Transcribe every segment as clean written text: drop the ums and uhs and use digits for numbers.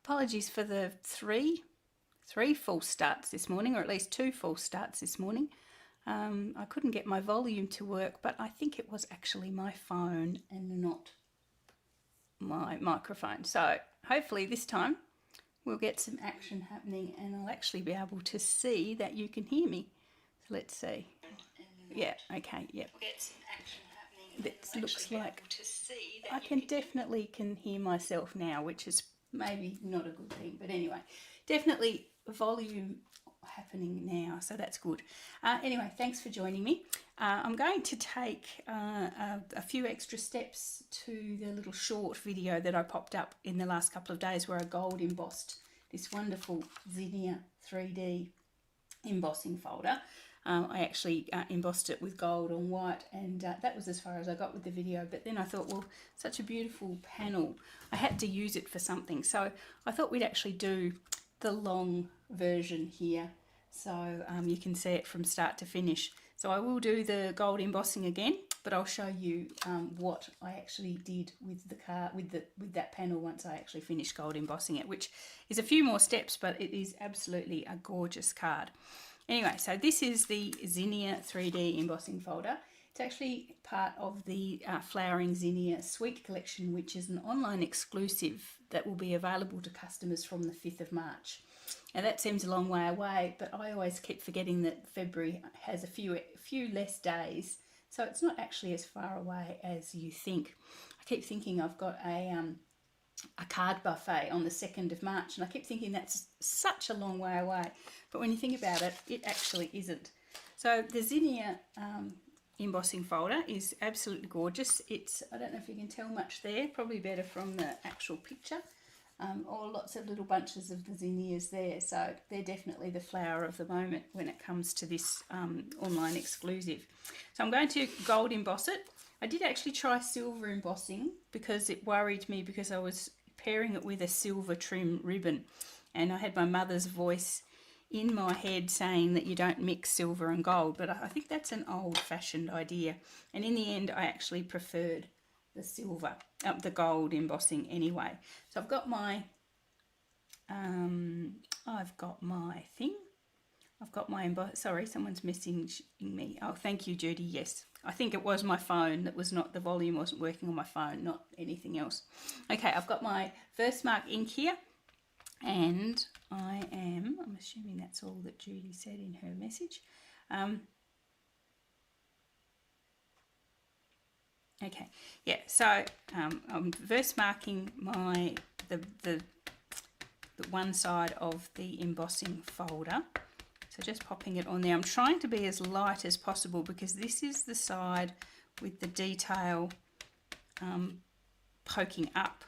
Apologies for the three false starts this morning, or at least 2 false starts this morning. I couldn't get my volume to work, but I think it was actually my phone and not my microphone. So hopefully this time we'll get some action happening and I'll actually be able to see that you can hear me. So let's see. Yeah, okay, yeah. It looks like I can definitely hear myself now, which is maybe not a good thing, but anyway, definitely volume happening now, so that's good. Anyway, thanks for joining me. I'm going to take a few extra steps to the little short video that I popped up in the last couple of days where I gold embossed this wonderful Zinnia 3D embossing folder. I actually embossed it with gold on white, and that was as far as I got with the video. But then I thought, well, such a beautiful panel, I had to use it for something. So I thought we'd actually do the long version here, so you can see it from start to finish. So I will do the gold embossing again, but I'll show you what I actually did with the card, with that panel once I actually finished gold embossing it, which is a few more steps, but it is absolutely a gorgeous card. Anyway, so this is the Zinnia 3D embossing folder. It's actually part of the Flowering Zinnia Suite collection, which is an online exclusive that will be available to customers from the 5th of March. Now that seems a long way away, but I always keep forgetting that February has a few less days, so it's not actually as far away as you think. I keep thinking I've got a card buffet on the 2nd of March, and I keep thinking that's such a long way away, but when you think about it, it actually isn't. So the Zinnia embossing folder is absolutely gorgeous. It's, I don't know if you can tell much there, probably better from the actual picture, or lots of little bunches of the zinnias there, so they're definitely the flower of the moment when it comes to this online exclusive. So I'm going to gold emboss it. I did actually try silver embossing because it worried me, because I was pairing it with a silver trim ribbon, and I had my mother's voice in my head saying that you don't mix silver and gold, but I think that's an old-fashioned idea, and in the end I actually preferred the silver, the gold embossing anyway. So I've got my sorry, someone's messaging me. Oh, thank you, Judy. Yes, I think it was my phone that was not, the volume wasn't working on my phone, not anything else. Okay, I've got my Versamark ink here, and I'm assuming that's all that Judy said in her message. Okay, yeah, so I'm Versamarking the one side of the embossing folder. So just popping it on there. I'm trying to be as light as possible because this is the side with the detail poking up,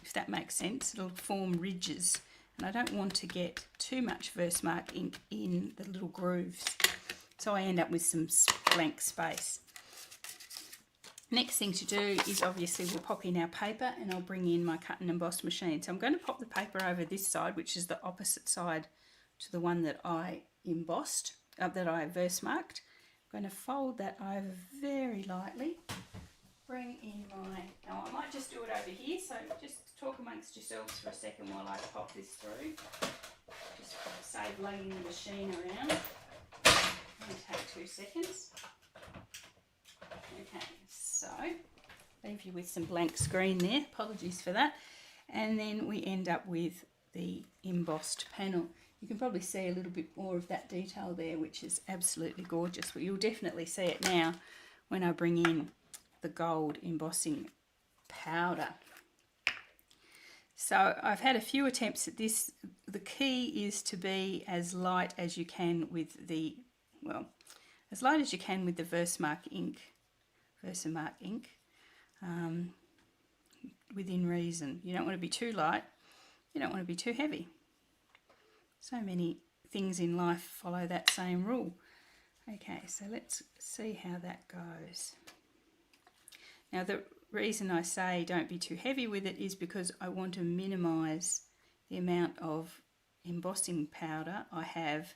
if that makes sense. It'll form ridges, and I don't want to get too much Versamark ink in the little grooves, so I end up with some blank space. Next thing to do is obviously we'll pop in our paper, and I'll bring in my cut and emboss machine. So I'm going to pop the paper over this side, which is the opposite side to the one that I embossed, that I Versamarked. I'm going to fold that over very lightly. Bring in now I might just do it over here, so just talk amongst yourselves for a second while I pop this through. Just save lugging the machine around. It'll take 2 seconds. Okay, so leave you with some blank screen there, apologies for that. And then we end up with the embossed panel. You can probably see a little bit more of that detail there, which is absolutely gorgeous. Well, you'll definitely see it now when I bring in the gold embossing powder. So I've had a few attempts at this. The key is to be as light as you can with the, well, as light as you can with the Versamark ink, within reason. You don't want to be too light, you don't want to be too heavy. So many things in life follow that same rule. Okay, so let's see how that goes. Now the reason I say don't be too heavy with it is because I want to minimise the amount of embossing powder I have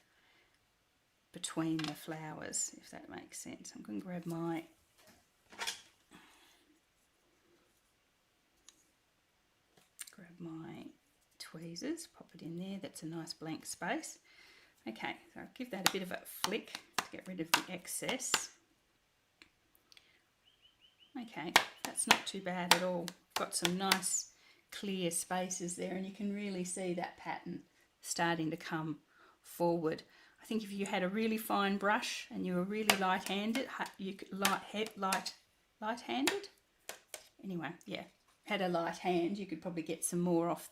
between the flowers, if that makes sense. I'm going to grab my tweezers, pop it in there. That's a nice blank space. Okay, so I'll give that a bit of a flick to get rid of the excess. Okay, that's not too bad at all. Got some nice clear spaces there, and you can really see that pattern starting to come forward. I think if you had a really fine brush and you were really light-handed, light-handed. Anyway, yeah, had a light hand, you could probably get some more off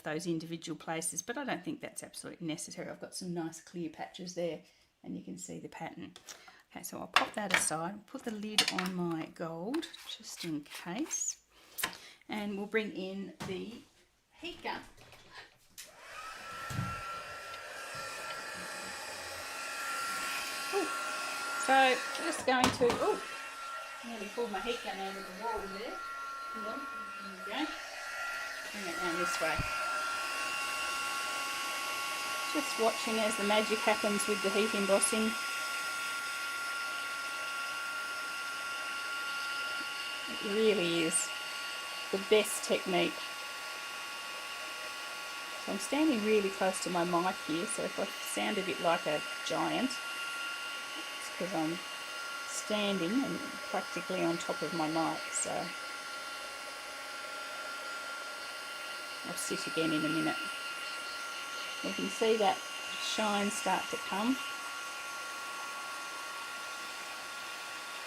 those individual places, but I don't think that's absolutely necessary. I've got some nice clear patches there, and you can see the pattern. Okay, so I'll pop that aside, put the lid on my gold just in case, and we'll bring in the heat gun. Ooh. So just going to, nearly pulled my heat gun out of the wall there. Hang on, there we go. Bring it down this way. Just watching as the magic happens with the heat embossing. It really is the best technique. So I'm standing really close to my mic here, so if I sound a bit like a giant, it's because I'm standing and practically on top of my mic, so I'll sit again in a minute. You can see that shine start to come.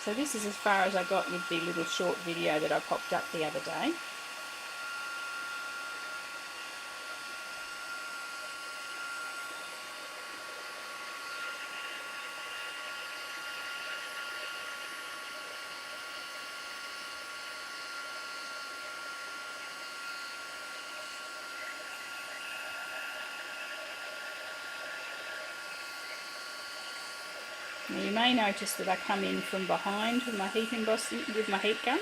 So this is as far as I got with the little short video that I popped up the other day. Now you may notice that I come in from behind with my heat embossing, with my heat gun.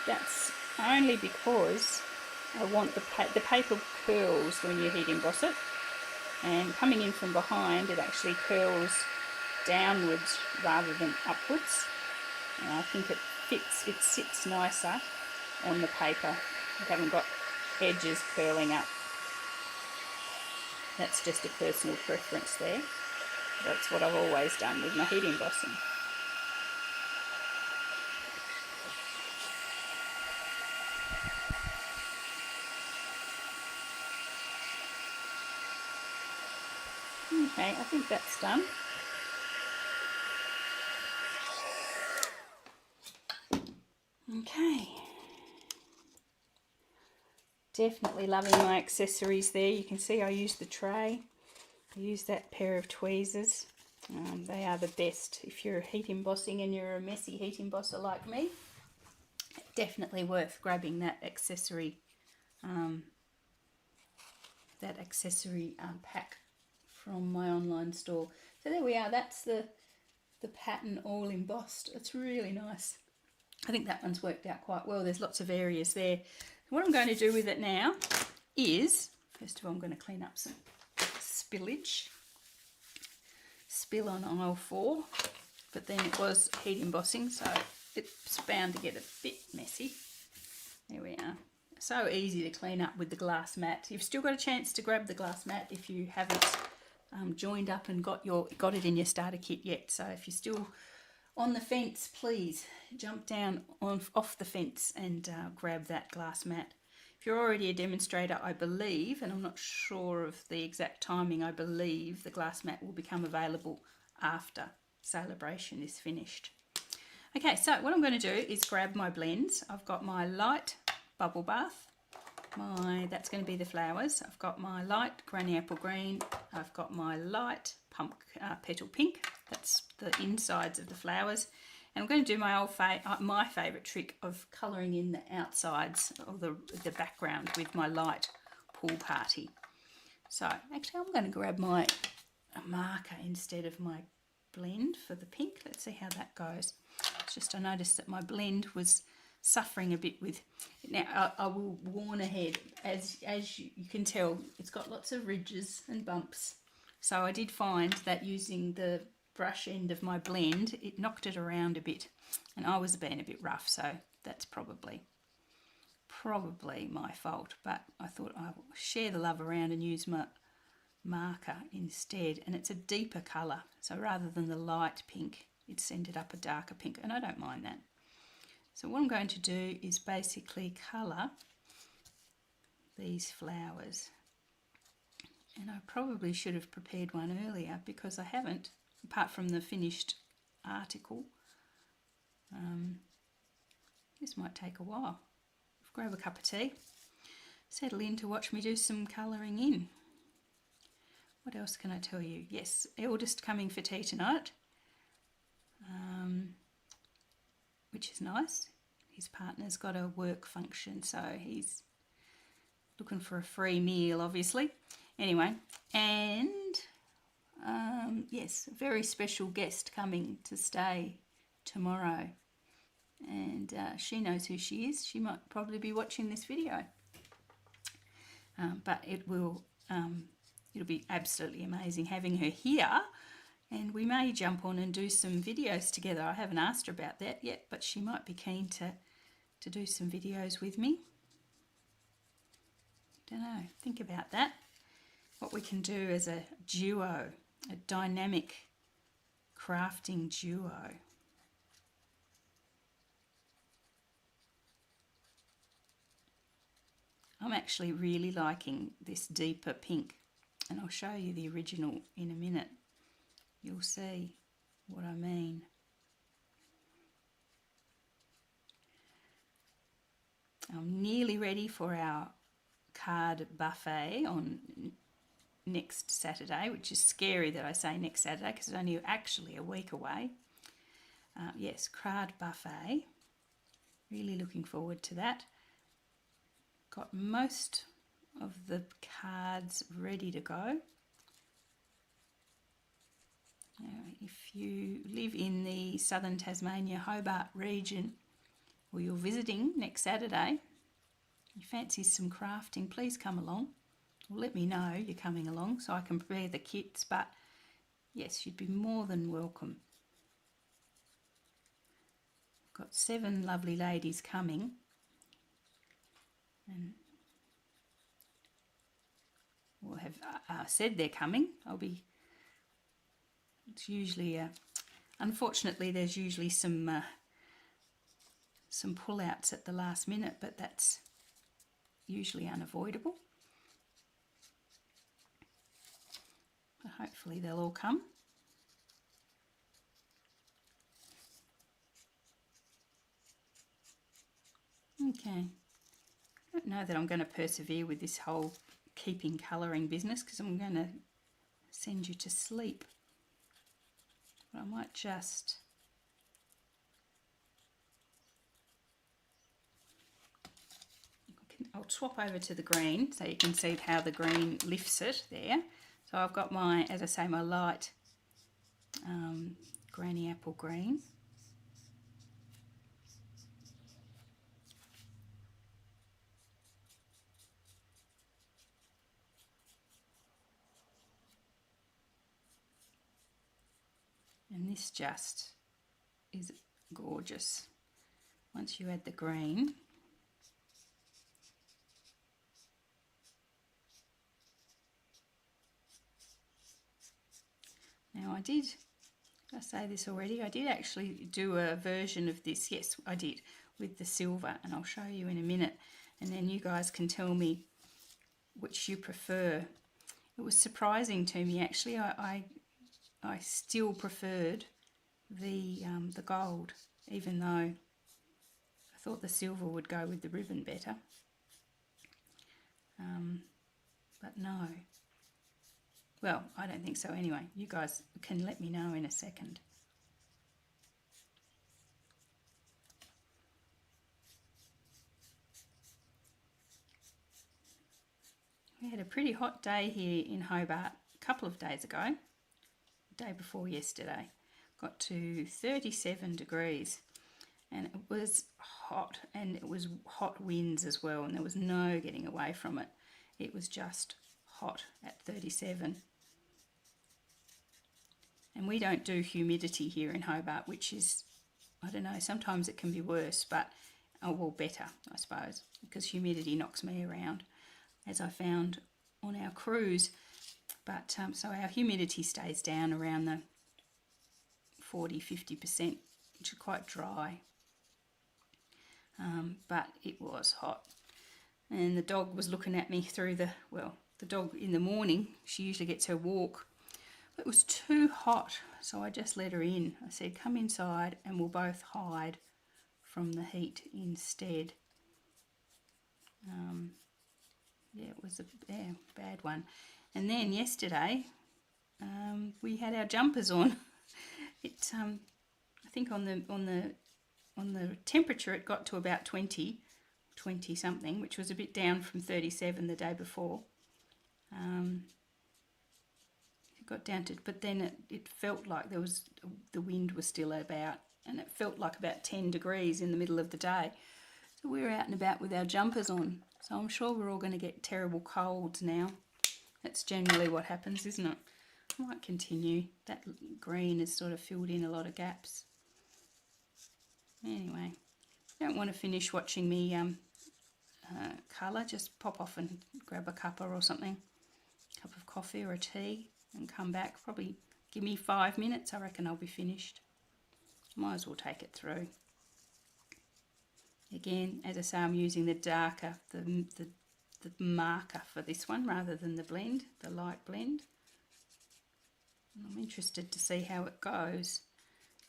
That's only because I want the paper curls when you heat emboss it, and coming in from behind it actually curls downwards rather than upwards, and I think it sits nicer on the paper. I haven't got edges curling up. That's just a personal preference there. That's what I've always done with my heat embossing. Okay, I think that's done. Okay. Definitely loving my accessories there. You can see I used the tray. I use that pair of tweezers. They are the best. If you're heat embossing and you're a messy heat embosser like me, definitely worth grabbing that accessory pack from my online store. So there we are. That's the pattern all embossed. It's really nice. I think that one's worked out quite well. There's lots of areas there. What I'm going to do with it now is, first of all, I'm going to clean up some spillage. Spill on aisle 4, but then it was heat embossing, so it's bound to get a bit messy. There we are. So easy to clean up with the glass mat. You've still got a chance to grab the glass mat if you haven't joined up and got it in your starter kit yet. So if you're still on the fence, please jump down off the fence and grab that glass mat. If you're already a demonstrator, I believe, and I'm not sure of the exact timing, I believe the glass mat will become available after celebration is finished. Okay, so what I'm going to do is grab my blends. I've got my light bubble bath, that's going to be the flowers. I've got my light granny apple green. I've got my light petal pink. That's the insides of the flowers. And I'm going to do my favourite trick of colouring in the outsides of the background with my light pool party. So actually I'm going to grab my marker instead of my blend for the pink. Let's see how that goes. It's just I noticed that my blend was suffering a bit with. Now I will warn ahead, as you can tell, it's got lots of ridges and bumps. So I did find that using the brush end of my blend, it knocked it around a bit, and I was being a bit rough, so that's probably probably my fault, but I thought I will share the love around and use my marker instead, and it's a deeper colour, so rather than the light pink it's ended up a darker pink, and I don't mind that. So what I'm going to do is basically colour these flowers, and I probably should have prepared one earlier because I haven't, apart from the finished article. This might take a while. Grab a cup of tea, settle in to watch me do some colouring in. What else can I tell you? Yes, eldest coming for tea tonight, which is nice. His partner's got a work function, so he's looking for a free meal, obviously. Anyway, and yes, a very special guest coming to stay tomorrow. And she knows who she is. She might probably be watching this video. But it'll be absolutely amazing having her here. And we may jump on and do some videos together. I haven't asked her about that yet, but she might be keen to do some videos with me. Don't know, think about that. What we can do as a duo, a dynamic crafting duo. I'm actually really liking this deeper pink, and I'll show you the original in a minute. You'll see what I mean. I'm nearly ready for our card buffet on next Saturday, which is scary that I say next Saturday because it's only actually a week away. Yes, card buffet. Really looking forward to that. Got most of the cards ready to go. Now, if you live in the southern Tasmania, Hobart region, or you're visiting next Saturday, you fancy some crafting, please come along. Or let me know you're coming along so I can prepare the kits, but yes, you'd be more than welcome. Got 7 lovely ladies coming. And will have said they're coming. It's usually, unfortunately, there's usually some pull-outs at the last minute, but that's usually unavoidable. But hopefully they'll all come. Okay. I don't know that I'm going to persevere with this whole keeping colouring business because I'm going to send you to sleep. But I might just I'll swap over to the green so you can see how the green lifts it there. So I've got my, as I say, my light granny apple green. And this just is gorgeous once you add the green. Now did I say this already? I did actually do a version of this. Yes, I did, with the silver, and I'll show you in a minute. And then you guys can tell me which you prefer. It was surprising to me, actually. I still preferred the gold, even though I thought the silver would go with the ribbon better. But no. Well, I don't think so anyway. You guys can let me know in a second. We had a pretty hot day here in Hobart a couple of days ago, the day before yesterday. Got to 37 degrees and it was hot, and it was hot winds as well, and there was no getting away from it. It was just hot at 37. And we don't do humidity here in Hobart, which is, I don't know, sometimes it can be worse, but oh well, better, I suppose, because humidity knocks me around, as I found on our cruise. But so our humidity stays down around the 40–50%, which is quite dry. But it was hot. And the dog was looking at me through the dog in the morning, she usually gets her walk. It was too hot, so I just let her in. I said, come inside and we'll both hide from the heat instead. Yeah, it was a bad one. And then yesterday, we had our jumpers on. It, I think on the temperature, it got to about 20 something, which was a bit down from 37 the day before. It got down to, but then it felt like the wind was still about, and it felt like about 10 degrees in the middle of the day. So we were out and about with our jumpers on. So I'm sure we're all going to get terrible colds now. That's generally what happens, isn't it? I might continue. That green has sort of filled in a lot of gaps. Anyway, if you don't want to finish watching me colour, just pop off and grab a cuppa or something, a cup of coffee or a tea, and come back. Probably give me 5 minutes, I reckon I'll be finished. Might as well take it through. Again, as I say, I'm using the darker, the marker for this one rather than the blend, the light blend. And I'm interested to see how it goes.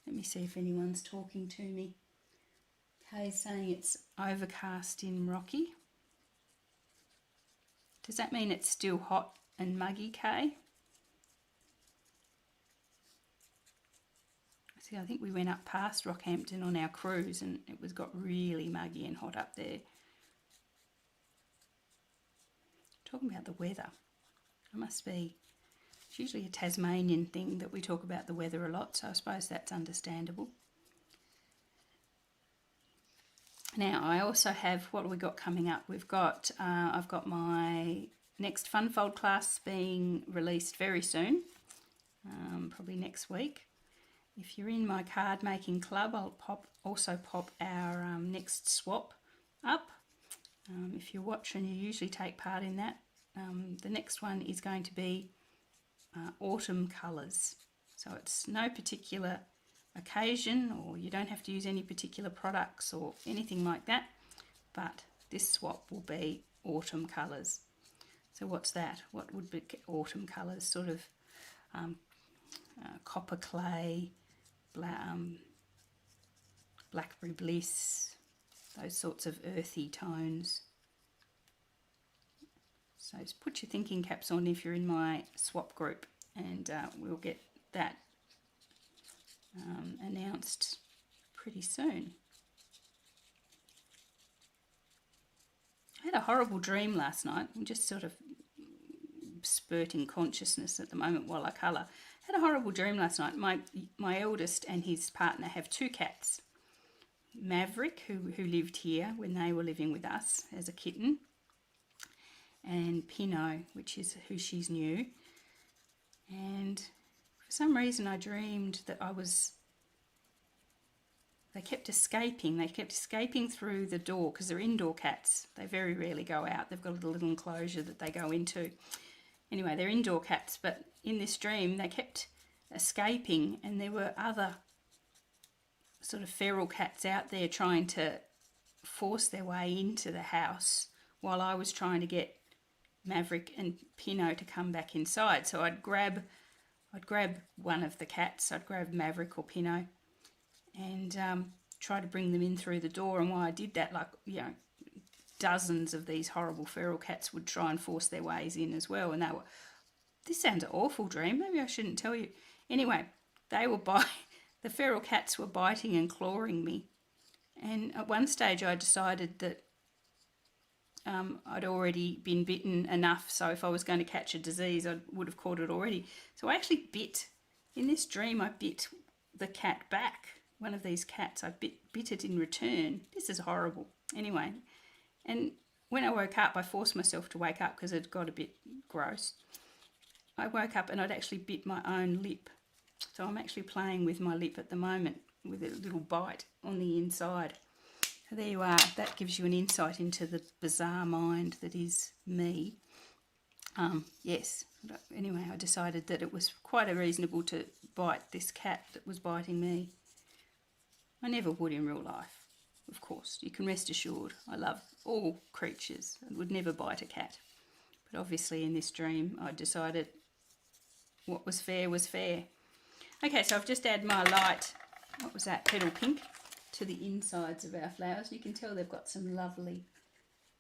Let me see if anyone's talking to me. Kay's saying it's overcast in Rocky. Does that mean it's still hot and muggy, Kay? See, I think we went up past Rockhampton on our cruise and it got really muggy and hot up there. Talking about the weather. It must be, it's usually a Tasmanian thing that we talk about the weather a lot, so I suppose that's understandable. Now, I also have, what have we got coming up? We've got, I've got my next Funfold class being released very soon, probably next week. If you're in my card making club, I'll also pop our next swap up. If you're watching, you usually take part in that. The next one is going to be autumn colours. So it's no particular occasion, or you don't have to use any particular products or anything like that, but this swap will be autumn colours. So what's that? What would be autumn colours? Sort of copper clay, blackberry bliss, those sorts of earthy tones. So just put your thinking caps on if you're in my swap group, and we'll get that announced pretty soon. I had a horrible dream last night. I'm just sort of spurting consciousness at the moment while I colour. I had a horrible dream last night. My eldest and his partner have 2 cats. Maverick, who lived here when they were living with us as a kitten, and Pinot, which is who she's new. And for some reason I dreamed that they kept escaping. They kept escaping through the door because they're indoor cats. They very rarely go out. They've got a little enclosure that they go into. Anyway, they're indoor cats, but in this dream they kept escaping, and there were other sort of feral cats out there trying to force their way into the house while I was trying to get Maverick and Pinot to come back inside. So I'd grab one of the cats, I'd grab Maverick or Pinot, and try to bring them in through the door. And while I did that, dozens of these horrible feral cats would try and force their ways in as well. And they were, this sounds an awful dream, maybe I shouldn't tell you. Anyway, the feral cats were biting and clawing me. And at one stage I decided that I'd already been bitten enough, so if I was going to catch a disease I would have caught it already. So I actually in this dream I bit the cat back. One of these cats, I bit it in return. This is horrible. Anyway, and when I woke up, I forced myself to wake up because it got a bit gross. I woke up and I'd actually bit my own lip. So I'm actually playing with my lip at the moment with a little bite on the inside. So there you are. That gives you an insight into the bizarre mind that is me. Yes. Anyway, I decided that it was quite reasonable to bite this cat that was biting me. I never would in real life, of course. You can rest assured. I love all creatures and would never bite a cat. But obviously in this dream, I decided what was fair was fair. Okay, so I've just added my light, what was that, petal pink, to the insides of our flowers. You can tell they've got some lovely,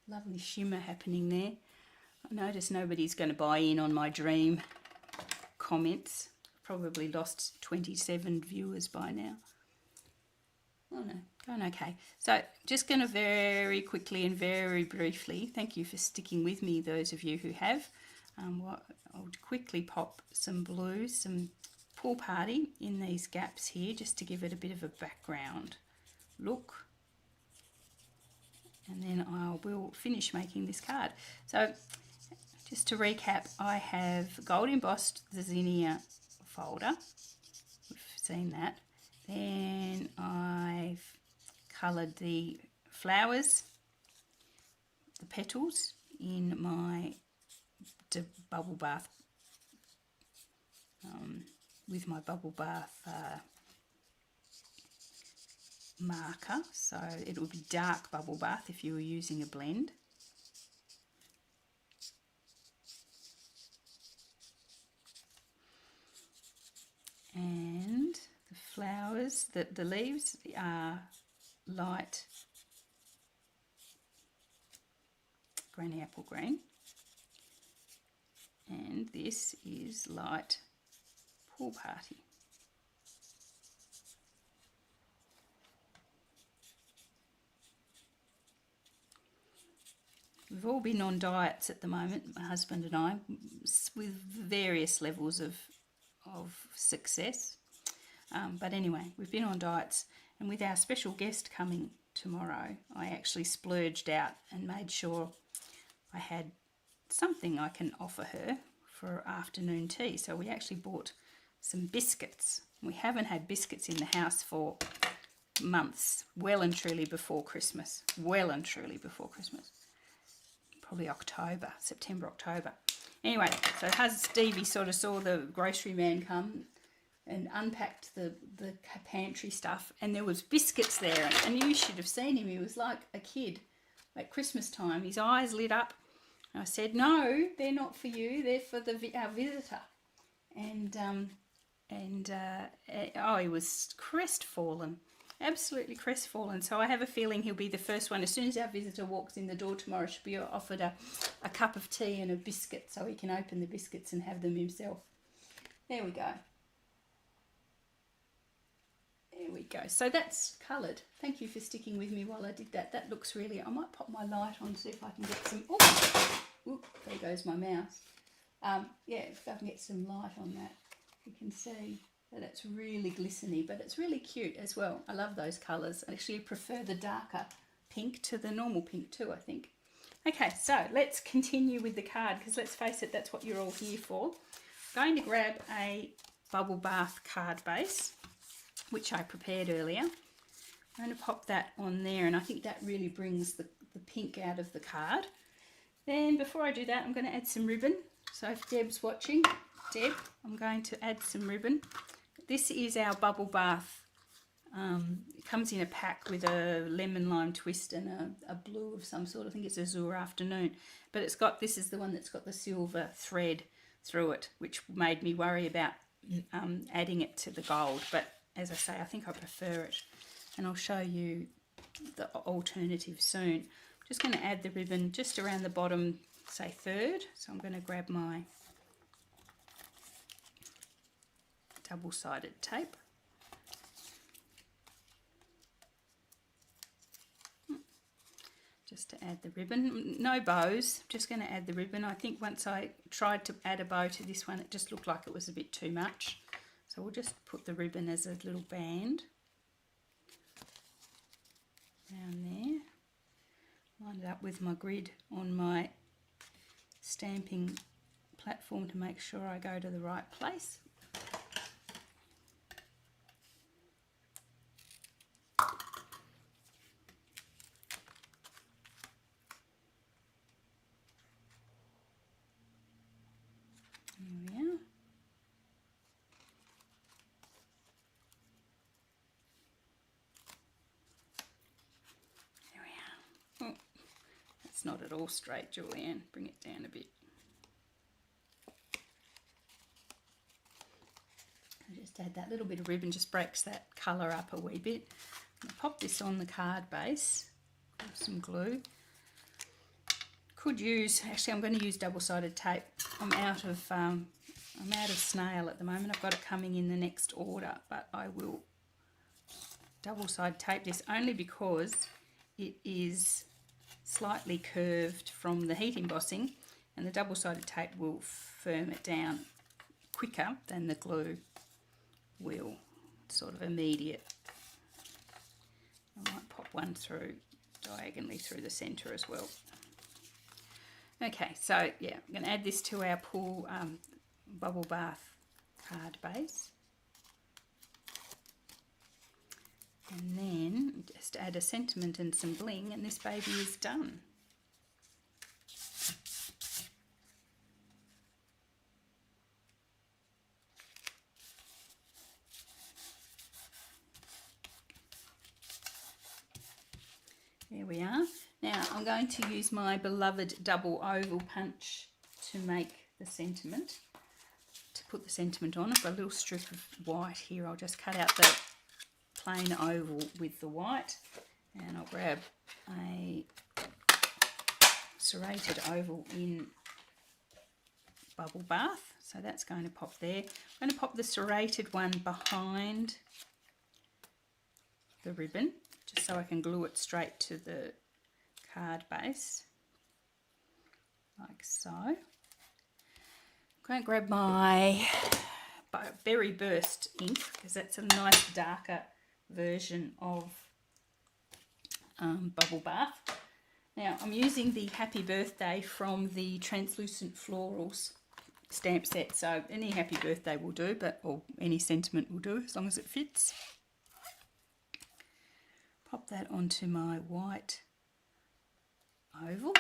lovely shimmer happening there. I notice nobody's going to buy in on my dream comments. Probably lost 27 viewers by now. Oh no, going okay. So just going to very quickly and very briefly, thank you for sticking with me, those of you who have. I'll quickly pop some blue, some Pool Party in these gaps here, just to give it a bit of a background look. And then I will finish making this card. So just to recap, I have gold embossed the Zinnia folder. We've seen that. Then I've coloured the flowers, the petals, in my bubble bath, with my bubble bath marker. So it would be dark bubble bath if you were using a blend. And the flowers, the leaves are light granny apple green, and this is light Pool Party. We've all been on diets at the moment, my husband and I, with various levels of success. But anyway, we've been on diets, and with our special guest coming tomorrow, I actually splurged out and made sure I had something I can offer her for afternoon tea. So we actually bought some biscuits. We haven't had biscuits in the house for months, well and truly before Christmas. Well and truly before Christmas. Probably October, September, October. Anyway, so Stevie sort of saw the grocery man come and unpacked the pantry stuff, and there was biscuits there, and you should have seen him. He was like a kid at Christmas time. His eyes lit up. I said, no, they're not for you, they're for our visitor. And he was crestfallen, absolutely crestfallen. So I have a feeling he'll be the first one. As soon as our visitor walks in the door tomorrow, she'll be offered a cup of tea and a biscuit, so he can open the biscuits and have them himself. There we go. There we go. So that's coloured. Thank you for sticking with me while I did that. That looks really... I might pop my light on, see if I can get some... Oh, there goes my mouse. Yeah, if I can get some light on that, you can see that it's really glistening, but it's really cute as well. I love those colours. I actually prefer the darker pink to the normal pink too, I think. Okay, so let's continue with the card, because let's face it, that's what you're all here for. I'm going to grab a bubble bath card base, which I prepared earlier. I'm going to pop that on there, and I think that really brings the pink out of the card. Then before I do that, I'm going to add some ribbon. So if Deb's watching, Deb, I'm going to add some ribbon. This is our bubble bath. It comes in a pack with a lemon lime twist and a blue of some sort. I think it's Azure Afternoon. But it's got, this is the one that's got the silver thread through it, which made me worry about adding it to the gold. But as I say, I think I prefer it. And I'll show you the alternative soon. I'm just going to add the ribbon just around the bottom, say third. So I'm going to grab my double-sided tape. Just to add the ribbon. No bows, just going to add the ribbon. I think once I tried to add a bow to this one, it just looked like it was a bit too much. So we'll just put the ribbon as a little band down there. Line it up with my grid on my stamping platform to make sure I go to the right place. That's not at all straight, Julianne. Bring it down a bit. I just add that little bit of ribbon, just breaks that colour up a wee bit. I'll pop this on the card base with some glue. Could use, actually I'm going to use double-sided tape. I'm out of snail at the moment. I've got it coming in the next order, but I will double-sided tape this only because it is slightly curved from the heat embossing, and the double-sided tape will firm it down quicker than the glue will. Sort of immediate. I might pop one through diagonally through the centre as well. Okay, so yeah, I'm going to add this to our pool bubble bath card base. And then just add a sentiment and some bling, and this baby is done. There we are. Now I'm going to use my beloved double oval punch to make the sentiment, to put the sentiment on. I've got a little strip of white here. I'll just cut out the plain oval with the white, and I'll grab a serrated oval in bubble bath. So that's going to pop there. I'm going to pop the serrated one behind the ribbon, just so I can glue it straight to the card base, like so. I'm going to grab my Berry Burst ink, because that's a nice darker version of bubble bath. Now I'm using the Happy Birthday from the Translucent Florals stamp set, so any Happy Birthday will do, or any sentiment will do as long as it fits. Pop that onto my white oval.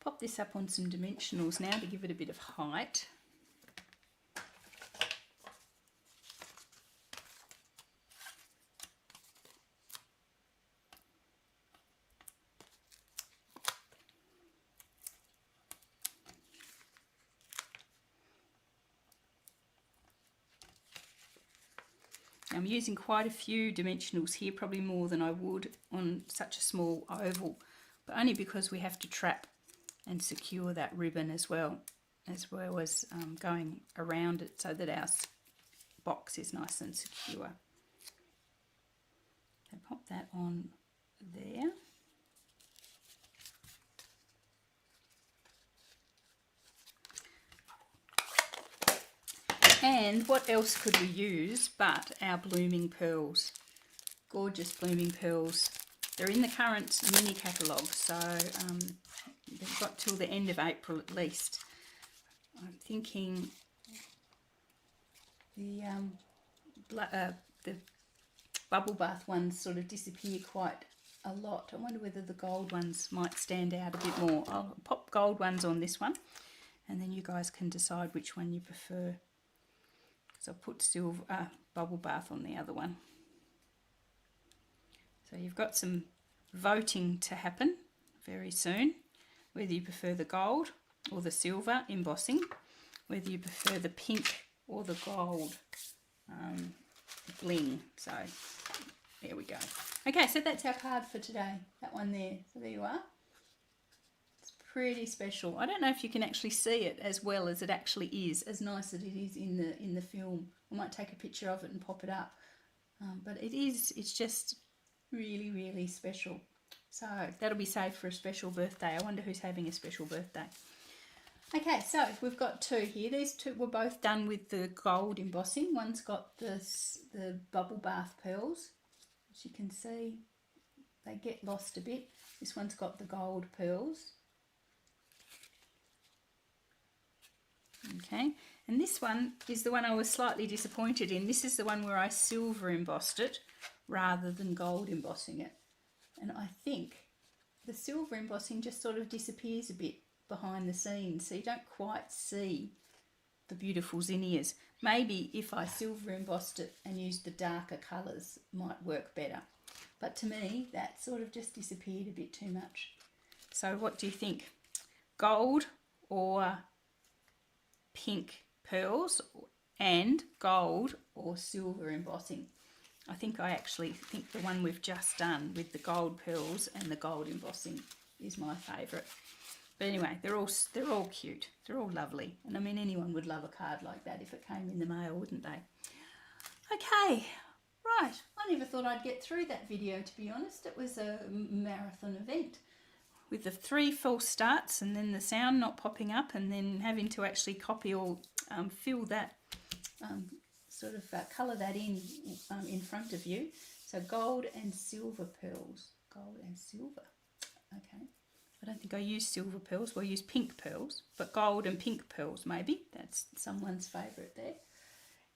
Pop this up on some dimensionals now to give it a bit of height. I'm using quite a few dimensionals here, probably more than I would on such a small oval, but only because we have to trap and secure that ribbon as well as going around it so that our box is nice and secure. So pop that on there. And what else could we use but our blooming pearls? Gorgeous blooming pearls. They're in the current mini catalogue, so they've got till the end of April at least. I'm thinking the bubble bath ones sort of disappear quite a lot. I wonder whether the gold ones might stand out a bit more. I'll pop gold ones on this one, and then you guys can decide which one you prefer. So I'll put silver bubble bath on the other one. So you've got some voting to happen very soon, whether you prefer the gold or the silver embossing, whether you prefer the pink or the gold bling. So there we go. Okay, so that's our card for today, that one there. So there you are. Pretty special. I don't know if you can actually see it as well as it actually is, as nice as it is in the film. I might take a picture of it and pop it up, but it's just really, really special. So that'll be saved for a special birthday. I wonder who's having a special birthday. Okay, so we've got two here. These two were both done with the gold embossing. One's got the bubble bath pearls. As you can see, they get lost a bit. This one's got the gold pearls. Okay, and this one is the one I was slightly disappointed in. This is the one where I silver embossed it rather than gold embossing it. And I think the silver embossing just sort of disappears a bit behind the scenes, so you don't quite see the beautiful zinnias. Maybe if I silver embossed it and used the darker colours might work better. But to me, that sort of just disappeared a bit too much. So what do you think? Gold or pink pearls, and gold or silver embossing? I actually think the one we've just done with the gold pearls and the gold embossing is my favourite. But anyway, they're all cute. They're all lovely. And I mean, anyone would love a card like that if it came in the mail, wouldn't they? Okay, right. I never thought I'd get through that video, to be honest. It was a marathon event with the 3 false starts and then the sound not popping up and then having to actually copy or fill that, colour that in front of you. So gold and silver pearls. Gold and silver. Okay. I don't think I use silver pearls. We'll use pink pearls, but gold and pink pearls maybe. That's someone's favourite there.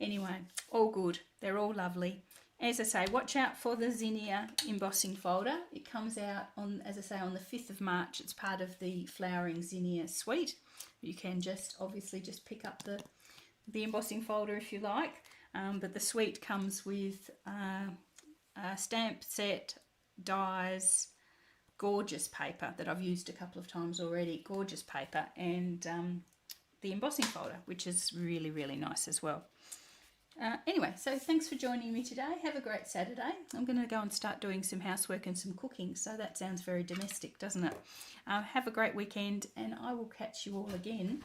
Anyway, all good. They're all lovely. As I say, watch out for the Zinnia embossing folder. It comes out on, as I say, on the 5th of March. It's part of the Flowering Zinnia suite. You can just obviously just pick up the embossing folder if you like. But the suite comes with a stamp set, dies, gorgeous paper that I've used a couple of times already, gorgeous paper, and the embossing folder, which is really, really nice as well. Anyway, so thanks for joining me today. Have a great Saturday. I'm going to go and start doing some housework and some cooking, so that sounds very domestic, doesn't it? Have a great weekend, and I will catch you all again